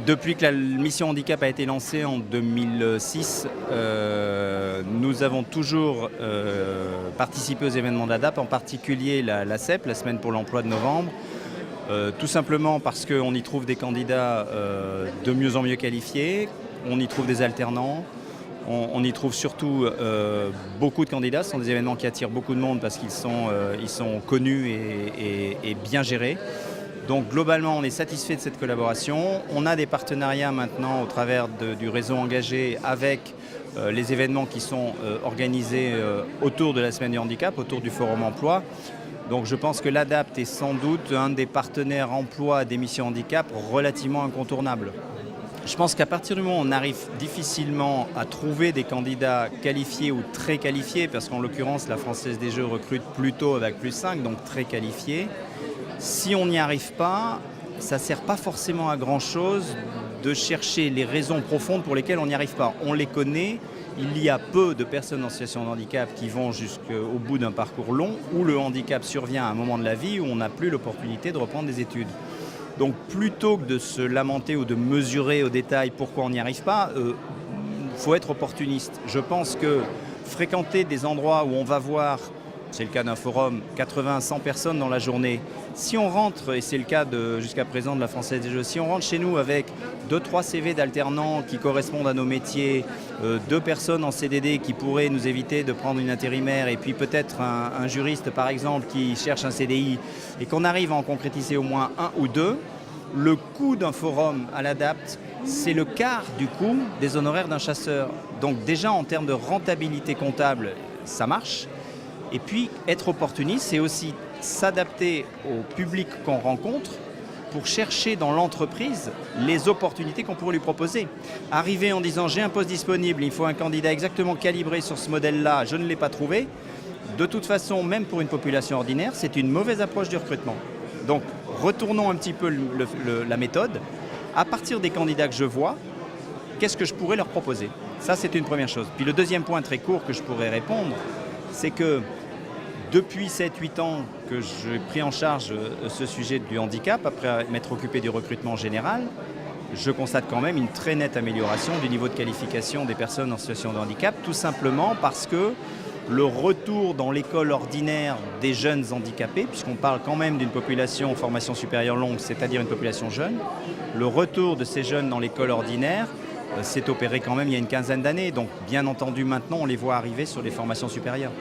Depuis que la mission handicap a été lancée en 2006, nous avons toujours participé aux événements d'ADAPT, en particulier la CEP, la Semaine pour l'emploi de novembre, tout simplement parce qu'on y trouve des candidats de mieux en mieux qualifiés, on y trouve des alternants, on y trouve surtout beaucoup de candidats. Ce sont des événements qui attirent beaucoup de monde parce qu'ils sont connus et bien gérés. Donc globalement, on est satisfait de cette collaboration. On a des partenariats maintenant au travers du réseau engagé avec les événements qui sont organisés autour de la Semaine du handicap, autour du Forum Emploi. Donc je pense que l'ADAPT est sans doute un des partenaires emploi des missions handicap relativement incontournables. Je pense qu'à partir du moment où on arrive difficilement à trouver des candidats qualifiés ou très qualifiés, parce qu'en l'occurrence la Française des Jeux recrute plutôt avec +5, donc très qualifiés, si on n'y arrive pas, ça ne sert pas forcément à grand-chose de chercher les raisons profondes pour lesquelles on n'y arrive pas. On les connaît, il y a peu de personnes en situation de handicap qui vont jusqu'au bout d'un parcours long, où le handicap survient à un moment de la vie où on n'a plus l'opportunité de reprendre des études. Donc plutôt que de se lamenter ou de mesurer au détail pourquoi on n'y arrive pas, faut être opportuniste. Je pense que fréquenter des endroits où on va voir, c'est le cas d'un forum, 80-100 personnes dans la journée. Si on rentre, et c'est le cas jusqu'à présent de la Française des Jeux, si on rentre chez nous avec 2-3 CV d'alternants qui correspondent à nos métiers, 2 personnes en CDD qui pourraient nous éviter de prendre une intérimaire, et puis peut-être un juriste par exemple qui cherche un CDI, et qu'on arrive à en concrétiser au moins 1 ou 2, le coût d'un forum à l'ADAPT, c'est le quart du coût des honoraires d'un chasseur. Donc déjà en termes de rentabilité comptable, ça marche. Et puis, être opportuniste, c'est aussi s'adapter au public qu'on rencontre pour chercher dans l'entreprise les opportunités qu'on pourrait lui proposer. Arriver en disant « j'ai un poste disponible, il faut un candidat exactement calibré sur ce modèle-là, je ne l'ai pas trouvé », de toute façon, même pour une population ordinaire, c'est une mauvaise approche du recrutement. Donc, retournons un petit peu la méthode. À partir des candidats que je vois, qu'est-ce que je pourrais leur proposer? Ça, c'est une première chose. Puis le deuxième point très court que je pourrais répondre, c'est que depuis 7-8 ans que j'ai pris en charge ce sujet du handicap, après m'être occupé du recrutement général, je constate quand même une très nette amélioration du niveau de qualification des personnes en situation de handicap, tout simplement parce que le retour dans l'école ordinaire des jeunes handicapés, puisqu'on parle quand même d'une population en formation supérieure longue, c'est-à-dire une population jeune, le retour de ces jeunes dans l'école ordinaire s'est opéré quand même il y a une quinzaine d'années. Donc bien entendu maintenant, on les voit arriver sur les formations supérieures.